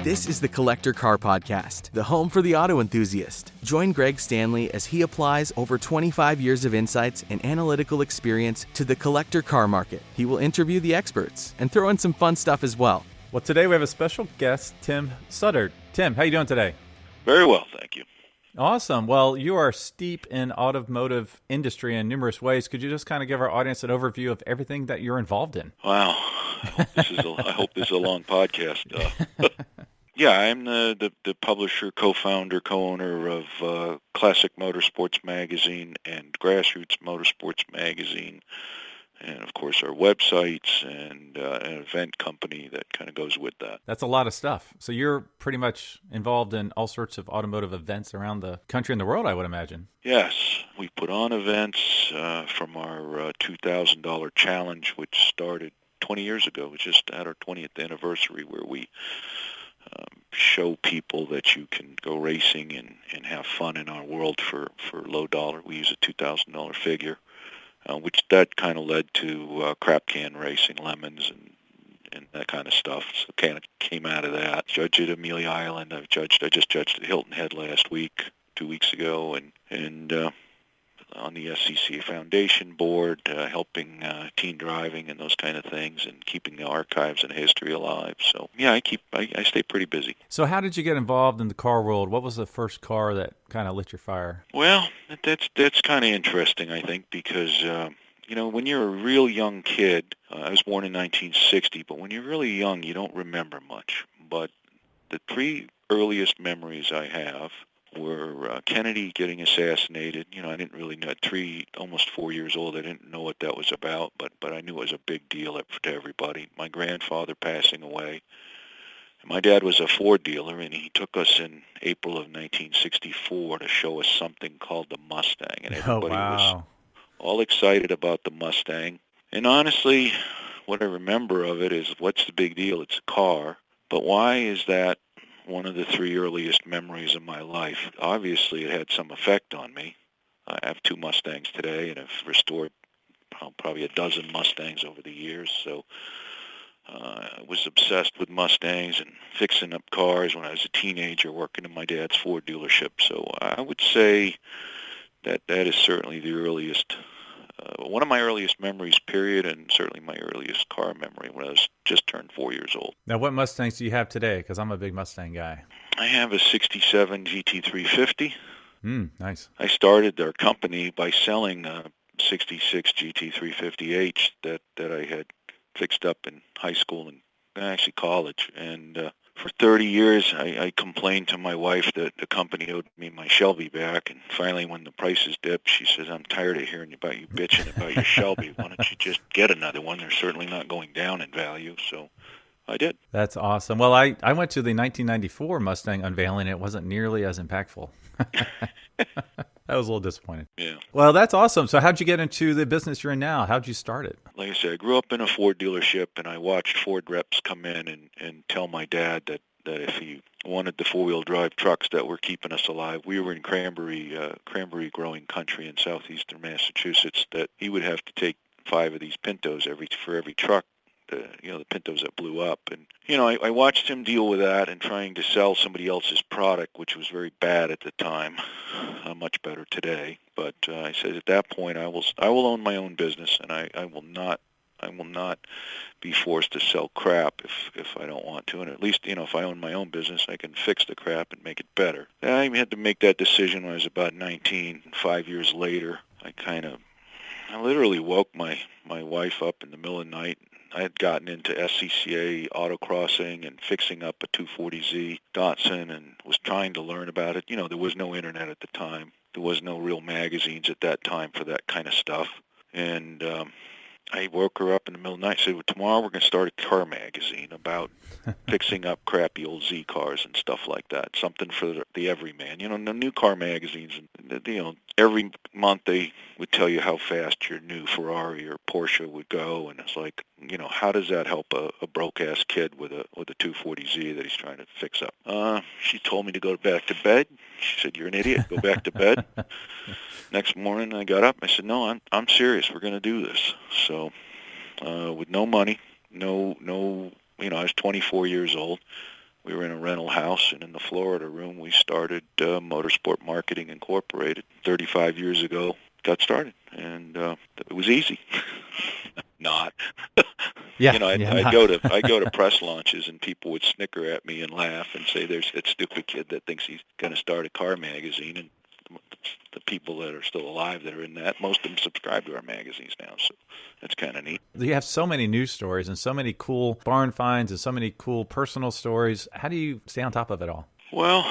This is the Collector Car Podcast, the home for the auto enthusiast. Join Greg Stanley as he applies over 25 years of insights and analytical experience to the collector car market. He will interview the experts and throw in some fun stuff as well. Well, today we have a special guest, Tim Suddard. Tim, how you doing today? Very well, thank you. Awesome. Well, you are steep in automotive industry in numerous ways. Could you just kind of give our audience an overview of everything that you're involved in? Wow. I hope this is a long podcast. Yeah, I'm the publisher, co-founder, co-owner of Classic Motorsports Magazine and Grassroots Motorsports Magazine, and of course our websites and an event company that kind of goes with that. That's a lot of stuff. So you're pretty much involved in all sorts of automotive events around the country and the world, I would imagine. Yes, we put on events from our $2,000 challenge, which started 20 years ago. We just had our 20th anniversary, where we show people that you can go racing and have fun in our world for low dollar. We use a $2,000 figure. Which that kind of led to crap can racing, lemons, and that kind of stuff. So kind of came out of that. Judged at Amelia Island. I just judged at Hilton Head last week, 2 weeks ago, and on the SCCA Foundation board, helping teen driving and those kind of things, and keeping the archives and history alive. So yeah, I stay pretty busy. So how did you get involved in the car world? What was the first car that kind of lit your fire? Well, that's kind of interesting, I think, because when you're a real young kid, I was born in 1960, but when you're really young, you don't remember much. But the three earliest memories I have were Kennedy getting assassinated. I didn't really know. Almost 4 years old, I didn't know what that was about, but I knew it was a big deal to everybody. My grandfather passing away. My dad was a Ford dealer, and he took us in April of 1964 to show us something called the Mustang, and everybody was all excited about the Mustang. And honestly, what I remember of it is, what's the big deal? It's a car. But why is that one of the three earliest memories of my life? Obviously, it had some effect on me. I have two Mustangs today, and I've restored probably a dozen Mustangs over the years. So I was obsessed with Mustangs and fixing up cars when I was a teenager, working in my dad's Ford dealership. So I would say that is certainly the earliest, one of my earliest memories, period, and certainly my earliest car memory when I was just turned 4 years old. Now, what Mustangs do you have today? Because I'm a big Mustang guy. I have a 67 GT350. Nice. I started our company by selling a 66 GT350H that I had fixed up in high school and actually college. And for 30 years, I complained to my wife that the company owed me my Shelby back. And finally, when the prices dipped, she says, "I'm tired of hearing about you bitching about your Shelby. Why don't you just get another one? They're certainly not going down in value." So I did. That's awesome. Well, I went to the 1994 Mustang unveiling. It wasn't nearly as impactful. I was a little disappointed. Yeah. Well, that's awesome. So how'd you get into the business you're in now? How'd you start it? Like I said, I grew up in a Ford dealership, and I watched Ford reps come in and tell my dad that if he wanted the four-wheel drive trucks that were keeping us alive, we were in cranberry growing country in southeastern Massachusetts, that he would have to take 5 of these Pintos for every truck. The Pintos that blew up. And, I watched him deal with that and trying to sell somebody else's product, which was very bad at the time, much better today. But I said, at that point, I will own my own business, and I will not be forced to sell crap if I don't want to. And at least, if I own my own business, I can fix the crap and make it better. I had to make that decision when I was about 19. 5 years later, I literally woke my wife up in the middle of the night. I had gotten into SCCA autocrossing and fixing up a 240Z Datsun and was trying to learn about it. There was no internet at the time. There was no real magazines at that time for that kind of stuff. And I woke her up in the middle of the night and said, "Well, tomorrow we're going to start a car magazine about fixing up crappy old Z cars and stuff like that, something for the everyman." The new car magazines, every month they would tell you how fast your new Ferrari or Porsche would go, and it's like, how does that help a broke-ass kid with a 240Z that he's trying to fix up? She told me to go back to bed. She said, "You're an idiot. Go back to bed." Next morning, I got up. I said, "No, I'm serious. We're going to do this." So, with no money, I was 24 years old. we were in a rental house, and in the Florida room, we started Motorsport Marketing Incorporated 35 years ago. Got started, and it was easy. Not. Yeah, You know, yeah, I go to press launches, and people would snicker at me and laugh and say, "There's that stupid kid that thinks he's going to start a car magazine." And the people that are still alive that are in that, most of them subscribe to our magazines now, so that's kind of neat. You have so many news stories and so many cool barn finds and so many cool personal stories. How do you stay on top of it all? Well,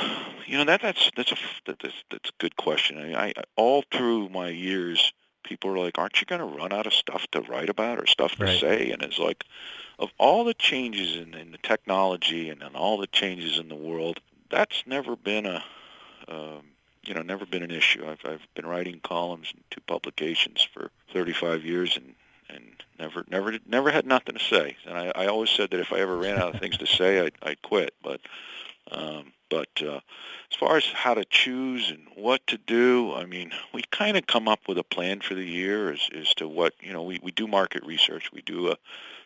you know, that's a good question. I all through my years, people are like, "Aren't you going to run out of stuff to write about or stuff to Right. say?" And it's like, of all the changes in the technology and all the changes in the world, that's never been never been an issue. I've been writing columns in 2 publications for 35 years and never had nothing to say. And I always said that if I ever ran out of things to say, I'd quit. But as far as how to choose and what to do, I mean, we kind of come up with a plan for the year as to what, you know, we do market research. We do a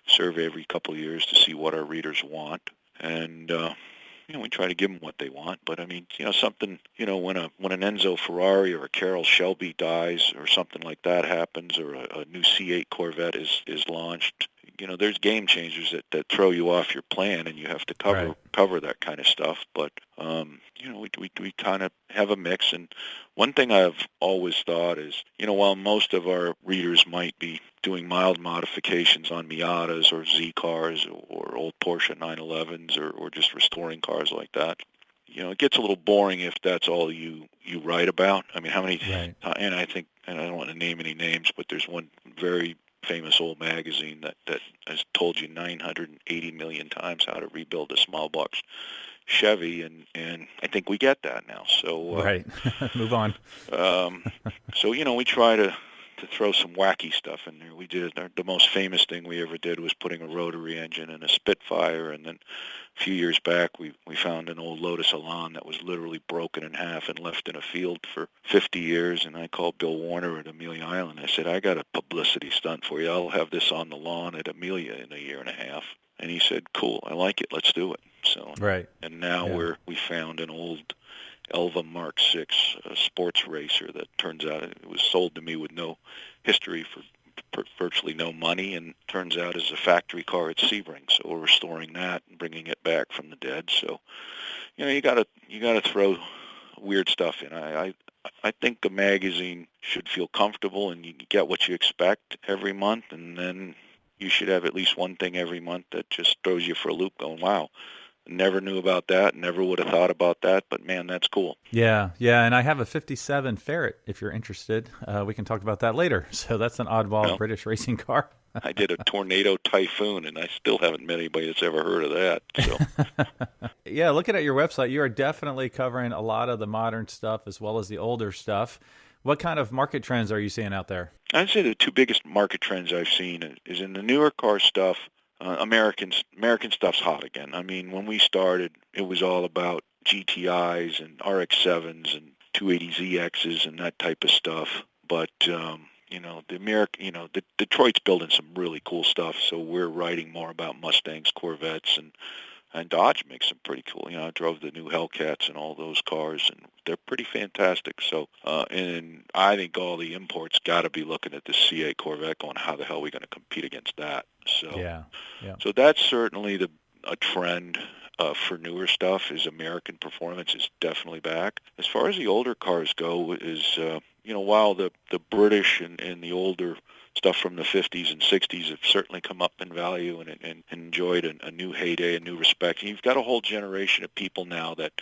survey every couple of years to see what our readers want. And, you know, we try to give them what they want, but I mean, you know, something, you know, when an Enzo Ferrari or a Carroll Shelby dies or something like that happens, or a new C8 Corvette is launched, you know, there's game changers that throw you off your plan, and you have to cover that kind of stuff. But you know, we kind of have a mix. And one thing I've always thought is, you know, while most of our readers might be doing mild modifications on Miatas or Z cars or old Porsche 911s or just restoring cars like that, you know, it gets a little boring if that's all you write about. I mean, how many? Right. And I think, and I don't want to name any names, but there's one very famous old magazine that has told you 980 million times how to rebuild a small box Chevy, and I think we get that now. So Right. Move on. So, you know, we try to throw some wacky stuff in there. We did the most famous thing we ever did was putting a rotary engine in a Spitfire, and then a few years back we found an old Lotus Elan that was literally broken in half and left in a field for 50 years, and I called Bill Warner at Amelia Island. I said, "I got a publicity stunt for you. I'll have this on the lawn at Amelia in a year and a half." And he said, "Cool, I like it. Let's do it." So, Right. And now we found an old Elva Mark VI sports racer that turns out it was sold to me with no history for virtually no money, and turns out is a factory car at Sebring. So we're restoring that and bringing it back from the dead. So, you know, you gotta throw weird stuff in. I think a magazine should feel comfortable, and you get what you expect every month, and then you should have at least one thing every month that just throws you for a loop, going, "Wow, never knew about that, never would have thought about that, but man, that's cool." Yeah, and I have a 57 Ferret if you're interested. We can talk about that later. So that's an oddball British racing car. I did a Tornado Typhoon, and I still haven't met anybody that's ever heard of that. So. Yeah, looking at your website, you are definitely covering a lot of the modern stuff as well as the older stuff. What kind of market trends are you seeing out there? I'd say the 2 biggest market trends I've seen is in the newer car stuff. American stuff's hot again. I mean, when we started, it was all about GTIs and RX-7s and 280ZXs and that type of stuff. But you know, the Detroit's building some really cool stuff. So we're writing more about Mustangs, Corvettes, and Dodge makes them pretty cool. You know, I drove the new Hellcats and all those cars, and they're pretty fantastic. So, and I think all the imports got to be looking at the C8 Corvette, going, "How the hell are we going to compete against that?" So, yeah. So that's certainly a trend for newer stuff. Is American performance is definitely back. As far as the older cars go, is you know, while the British and the older stuff from the 50s and 60s have certainly come up in value and enjoyed a new heyday, a new respect. And you've got a whole generation of people now that,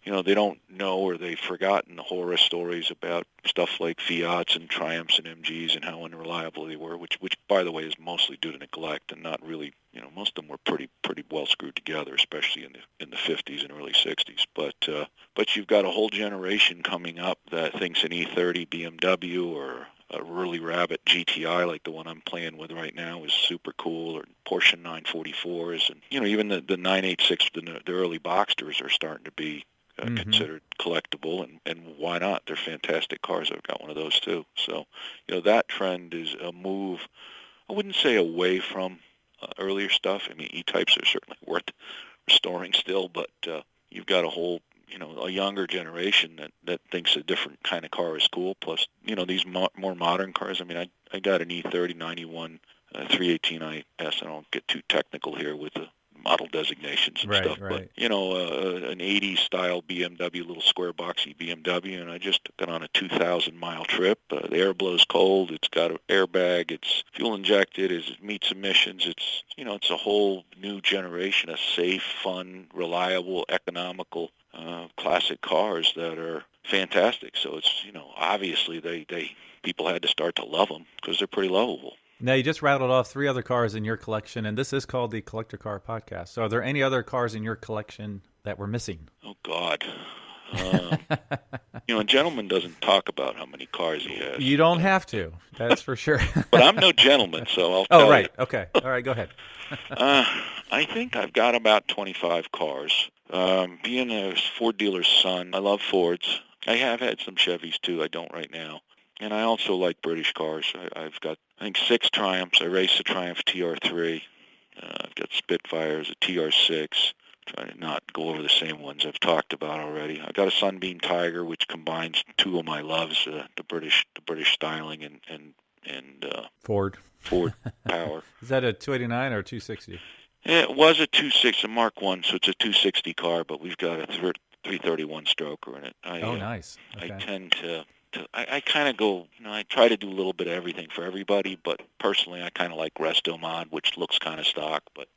you know, they don't know, or they've forgotten the horror stories about stuff like Fiats and Triumphs and MGs and how unreliable they were, which by the way is mostly due to neglect and not really, you know, most of them were pretty well screwed together, especially in the 50s and early 60s. But you've got a whole generation coming up that thinks an E30 BMW or a Whirly Rabbit GTI like the one I'm playing with right now is super cool, or Porsche 944s, and, you know, even the 986, the early Boxsters are starting to be considered collectible, and why not? They're fantastic cars. I've got one of those too. So, you know, that trend is a move, I wouldn't say away from earlier stuff. I mean, E-types are certainly worth restoring still, but you've got a whole, a younger generation that thinks a different kind of car is cool. Plus, these more modern cars. I mean, I got an E30 91 318 IS. I don't get too technical here with the model designations and stuff, right. but an 80s style BMW, little square boxy BMW, and I just took it on a 2,000-mile trip. The air blows cold. It's got an airbag. It's fuel injected. It meets emissions. It's a whole new generation of safe, fun, reliable, economical, classic cars that are fantastic. So it's obviously they people had to start to love them because they're pretty lovable. Now, you just rattled off 3 other cars in your collection, and this is called the Collector Car Podcast. So are there any other cars in your collection that were missing? Oh, God. A gentleman doesn't talk about how many cars he has. You don't have to. That's for sure. But I'm no gentleman, so I'll tell right. you. Okay. All right, go ahead. I think I've got about 25 cars. Being a Ford dealer's son, I love Fords. I have had some Chevys, too. I don't right now. And I also like British cars. I've got, I think, 6 Triumphs. I race a Triumph TR3. I've got Spitfires, a TR6. Trying to not go over the same ones I've talked about already. I got a Sunbeam Tiger, which combines 2 of my loves, the British styling and Ford power. Is that a 289 or a 260? It was a 260, a Mark I, so it's a 260 car, but we've got a 331 stroker in it. Nice. Okay. I tend to I kind of go, I try to do a little bit of everything for everybody, but personally I kind of like Resto Mod, which looks kind of stock, but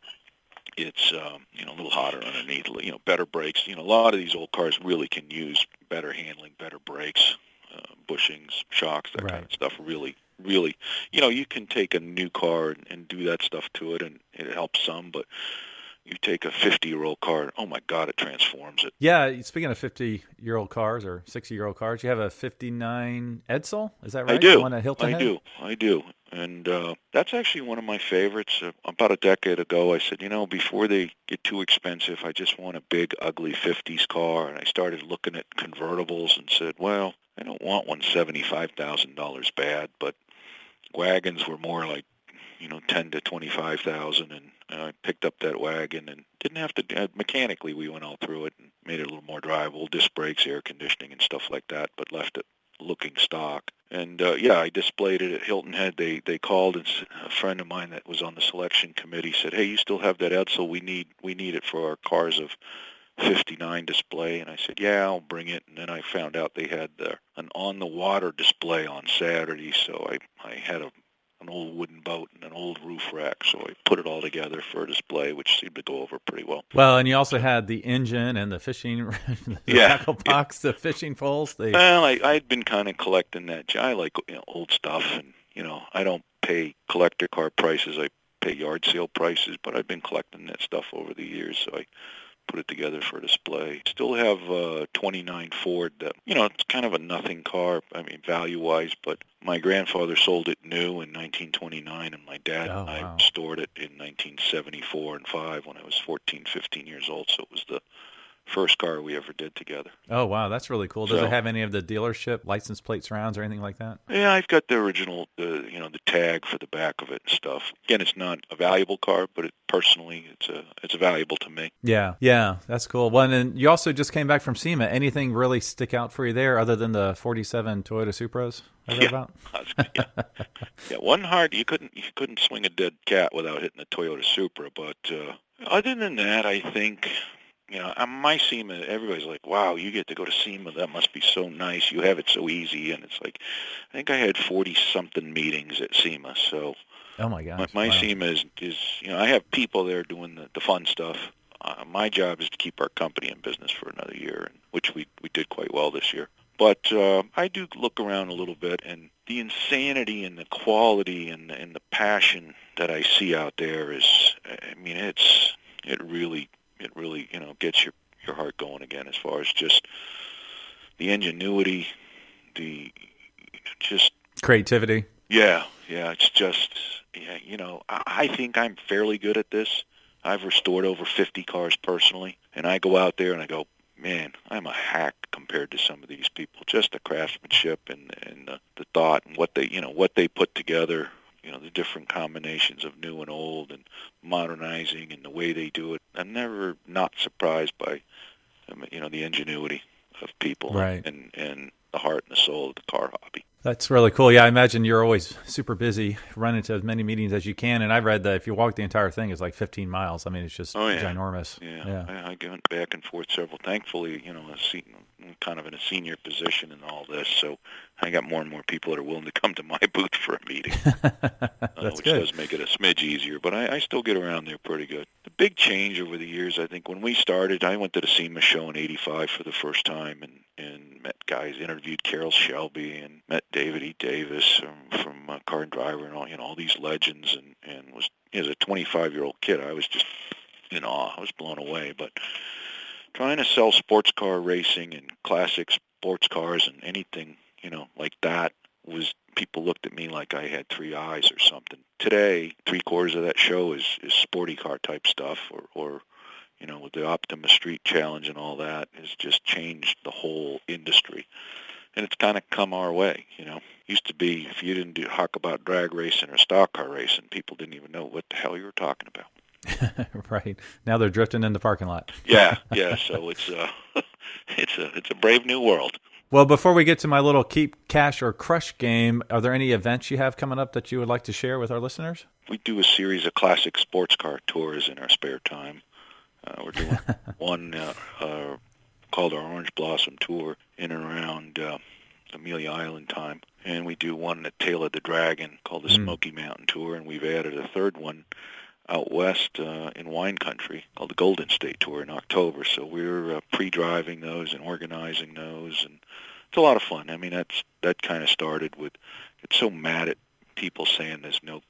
it's, a little hotter underneath, better brakes. A lot of these old cars really can use better handling, better brakes, bushings, shocks, that kind of stuff. Really, really, you can take a new car and do that stuff to it, and it helps some, but you take a 50-year-old car, oh my God, it transforms it. Yeah, speaking of 50-year-old cars or 60-year-old cars, you have a 59 Edsel, is that right? I do. The one at Hilton Head? I do. And that's actually one of my favorites. About a decade ago, I said, before they get too expensive, I just want a big, ugly 50s car. And I started looking at convertibles and said, well, I don't want one $75,000 bad, but wagons were more like, $10,000 to $25,000, and I picked up that wagon and didn't have to. Mechanically, we went all through it and made it a little more drivable, disc brakes, air conditioning, and stuff like that, but left it looking stock. And I displayed it at Hilton Head. They called, and a friend of mine that was on the selection committee said, "Hey, you still have that Edsel? We need it for our Cars of 59 display." And I said, "Yeah, I'll bring it." And then I found out they had an on-the-water display on Saturday, so I had an old wooden boat and an old roof rack, so I put it all together for a display, which seemed to go over pretty well. Well, and you also had the engine and the fishing, the tackle box, the fishing poles. Well, I'd been kind of collecting that. I like old stuff, and I don't pay collector car prices. I pay yard sale prices, but I've been collecting that stuff over the years, so I put it together for a display. Still have a 29 Ford that, it's kind of a nothing car, value-wise, but my grandfather sold it new in 1929, and my dad and I stored it in 1974 and 5 when I was 14, 15 years old, so it was the first car we ever did together. Oh, wow, that's really cool. Does it have any of the dealership license plate surrounds or anything like that? Yeah, I've got the original, the tag for the back of it and stuff. Again, it's not a valuable car, but personally, it's valuable to me. Yeah, that's cool. Well, and you also just came back from SEMA. Anything really stick out for you there other than the 47 Toyota Supras? Yeah, one hard. You couldn't swing a dead cat without hitting a Toyota Supra. But other than that, I think. My SEMA, everybody's like, wow, you get to go to SEMA. That must be so nice. You have it so easy. And it's like, I think I had 40-something meetings at SEMA. So oh my gosh, my SEMA is I have people there doing the fun stuff. My job is to keep our company in business for another year, which we did quite well this year. But I do look around a little bit, and the insanity and the quality and the passion that I see out there is, it really gets your heart going again as far as just the ingenuity, the just creativity. Yeah, it's just, I think I'm fairly good at this. I've restored over 50 cars personally, and I go out there and I go, man, I'm a hack compared to some of these people. Just the craftsmanship and the thought and what they put together the different combinations of new and old and modernizing and the way they do it. I'm never not surprised by, the ingenuity of people Right. and the heart and the soul of the car hobby. That's really cool. Yeah, I imagine you're always super busy, running to as many meetings as you can. And I read that if you walk the entire thing, it's like 15 miles. I mean, it's just ginormous. Yeah. I went back and forth several. Thankfully, I'm kind of in a senior position in all this, so I got more and more people that are willing to come to my booth for a meeting, which good. does make it a smidge easier. But I still get around there pretty good. The big change over the years, I think, when we started, I went to the SEMA show in '85 for the first time and met guys, interviewed Carroll Shelby and met David E. Davis from Car and Driver and all these legends, and was as a 25-year-old kid, I was just in awe. I was blown away. But trying to sell sports car racing and classic sports cars and anything, like that, was, people looked at me like I had three eyes or something. Today, three-quarters of that show is sporty car type stuff, or with the Optima Street Challenge and all that, has just changed the whole industry. And it's kind of come our way, Used to be, if you didn't talk about drag racing or stock car racing, people didn't even know what the hell you were talking about. Right. Now they're drifting in the parking lot. Yeah. So it's it's a brave new world. Well, before we get to my little keep, cash, or crush game, are there any events you have coming up that you would like to share with our listeners? We do a series of classic sports car tours in our spare time. We're doing one called our Orange Blossom Tour in and around Amelia Island time. And we do one at Tail of the Dragon called the Smoky Mountain Tour, and we've added a third one out west in wine country called the Golden State Tour in October. So we're pre-driving those and organizing those, and it's a lot of fun. I mean, that kind of started with, it's so mad at people saying there's no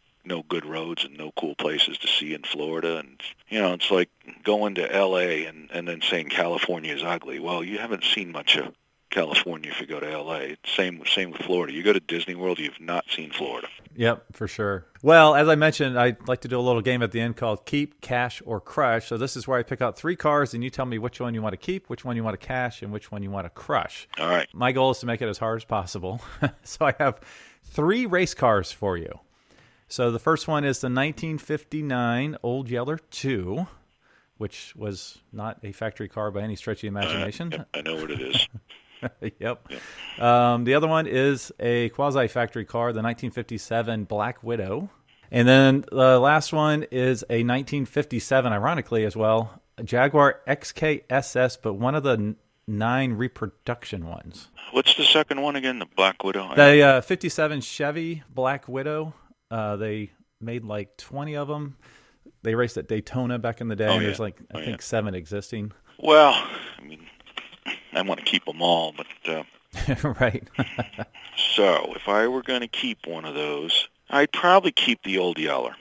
good roads and no cool places to see in Florida, and it's like going to L.A. and then saying California is ugly. Well, you haven't seen much of California if you go to L.A. Same with Florida. You go to Disney World, you've not seen Florida. Yep, for sure. Well, as I mentioned, I'd like to do a little game at the end called Keep, Cash, or Crush. So this is where I pick out three cars, and you tell me which one you want to keep, which one you want to cash, and which one you want to crush. All right. My goal is to make it as hard as possible. So I have three race cars for you. So the first one is the 1959 Old Yeller 2, which was not a factory car by any stretch of the imagination. Yep, I know what it is. Yep. The other one is a quasi-factory car, the 1957 Black Widow. And then the last one is a 1957, ironically as well, a Jaguar XKSS, but one of the 9 reproduction ones. What's the second one again, the Black Widow? The 57 Chevy Black Widow. They made like 20 of them. They raced at Daytona back in the day. Oh, yeah. There's like, I think 7 existing. Well, I mean, I want to keep them all, but... Right. So, if I were going to keep one of those, I'd probably keep the Old Yeller.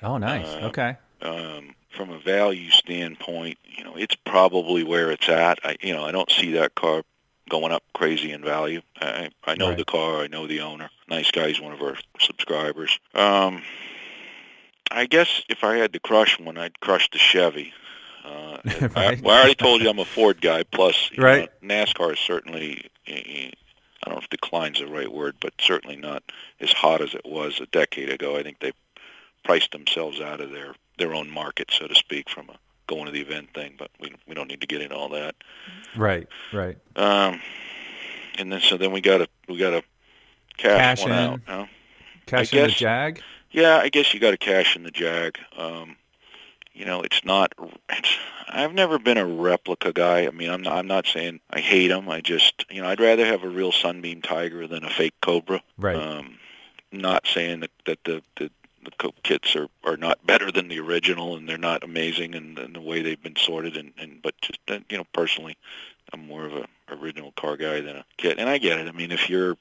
Oh, nice. Okay. From a value standpoint, it's probably where it's at. I don't see that car going up crazy in value. I know the car. I know the owner. Nice guy. He's one of our subscribers. I guess if I had to crush one, I'd crush the Chevy. Right. I already told you I'm a Ford guy. Plus, right. NASCAR is certainly, I don't know if decline's the right word, but certainly not as hot as it was a decade ago. I think they priced themselves out of their own market, so to speak, from a going to the event thing. But we don't need to get into all that. Right. And then we got to cash one in. out. Huh? Cash in the Jag. Yeah, I guess you got to cash in the Jag. I've never been a replica guy. I mean, I'm not saying I hate them. I just, I'd rather have a real Sunbeam Tiger than a fake Cobra. Right. Not saying that the kits are not better than the original and they're not amazing in the way they've been sorted, but just, personally, I'm more of a original car guy than a kit. And I get it. I mean, if you're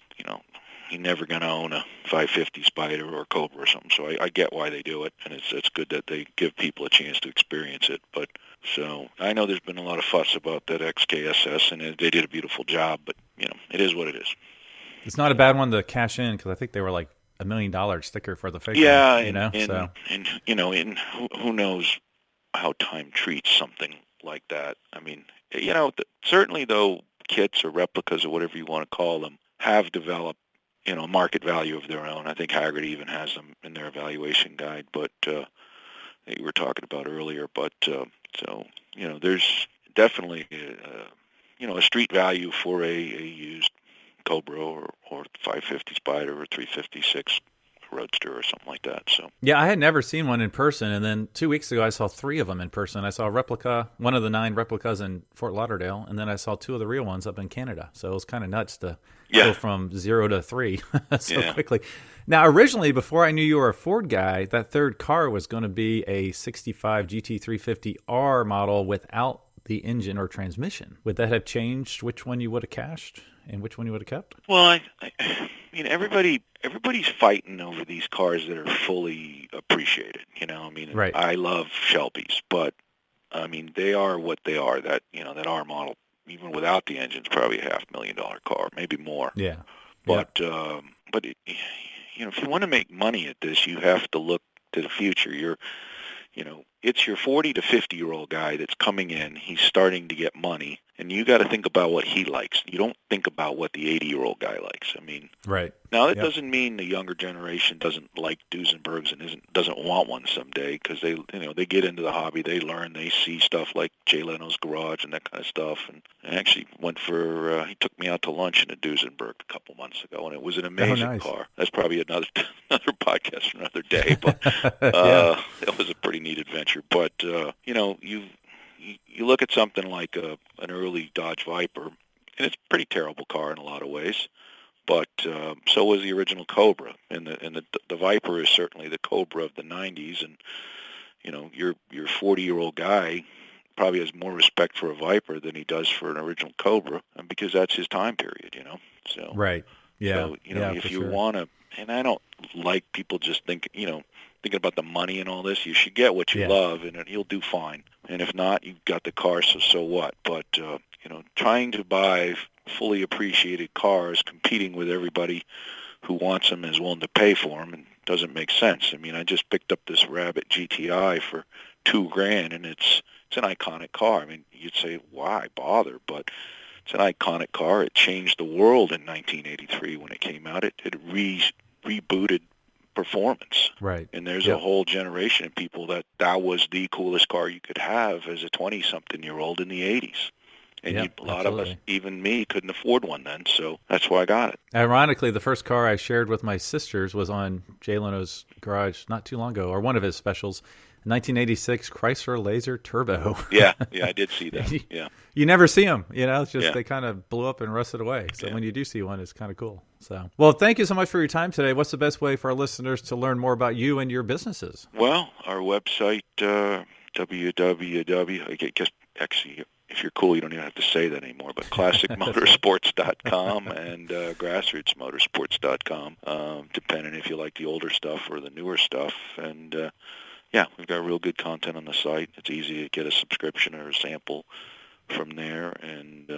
never going to own a 550 Spider or Cobra or something. So I get why they do it, and it's good that they give people a chance to experience it. But so I know there's been a lot of fuss about that XKSS, and they did a beautiful job, but it is what it is. It's not a bad one to cash in because I think they were like $1 million sticker for the fake one. And who knows how time treats something like that. I mean, certainly though kits or replicas or whatever you want to call them have developed a market value of their own. I think Haggard even has them in their evaluation guide, but that you were talking about earlier. But there's definitely a street value for a used Cobra or 550 Spider or 356 Roadster or something like that. So yeah, I had never seen one in person, and then 2 weeks ago I saw 3 of them in person. I saw a replica, one of the 9 replicas in Fort Lauderdale, and then I saw 2 of the real ones up in Canada. So it was kind of nuts to go from 0 to 3 so quickly. Now, originally, before I knew you were a Ford guy, that third car was going to be a 65 GT350R model without the engine or transmission. Would that have changed which one you would have cashed and which one you would have kept? Well, I mean, everybody's fighting over these cars that are fully appreciated. Right. I love Shelbys, but I mean, they are what they are. That R model, even without the engine, is probably a $500,000 car, maybe more. Yeah. But if you want to make money at this, you have to look to the future. It's your 40 to 50-year-old guy that's coming in. He's starting to get money, and you got to think about what he likes. You don't think about what the 80-year-old guy likes. I mean, right. Now that doesn't mean the younger generation doesn't like Duesenbergs and doesn't want one someday, because they get into the hobby, they learn, they see stuff like Jay Leno's Garage and that kind of stuff. And I actually went for he took me out to lunch in a Duesenberg a couple months ago, and it was an amazing car. That's probably another podcast for another day, but it was a pretty neat adventure. But you look at something like an early Dodge Viper, and it's a pretty terrible car in a lot of ways. But so was the original Cobra, and the Viper is certainly the Cobra of the '90s. And your 40-year-old guy probably has more respect for a Viper than he does for an original Cobra, because that's his time period. So right, yeah. So if you want to, and I don't like people just thinking about the money and all this. You should get what you love, and you'll do fine. And if not, you've got the car, so what? But trying to buy fully appreciated cars, competing with everybody who wants them and is willing to pay for them, and doesn't make sense. I mean, I just picked up this Rabbit GTI for $2,000, and it's an iconic car. I mean, you'd say, why bother? But it's an iconic car. It changed the world in 1983 when it came out. It rebooted performance. Right. And there's a whole generation of people that was the coolest car you could have as a 20-something-year-old in the 80s. And a lot of us, even me, couldn't afford one then, so that's why I got it. Ironically, the first car I shared with my sisters was on Jay Leno's Garage not too long ago, or one of his specials, 1986 Chrysler Laser Turbo. Yeah, I did see that. Yeah. You never see them, it's just they kind of blew up and rusted away. So when you do see one, it's kind of cool. So, well, thank you so much for your time today. What's the best way for our listeners to learn more about you and your businesses? Well, our website, if you're cool, you don't even have to say that anymore, but classicmotorsports.com and grassrootsmotorsports.com, depending if you like the older stuff or the newer stuff. And, we've got real good content on the site. It's easy to get a subscription or a sample from there and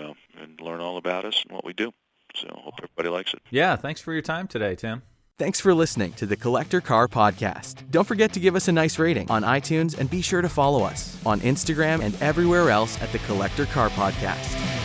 learn all about us and what we do. So I hope everybody likes it. Yeah, thanks for your time today, Tim. Thanks for listening to the Collector Car Podcast. Don't forget to give us a nice rating on iTunes, and be sure to follow us on Instagram and everywhere else at the Collector Car Podcast.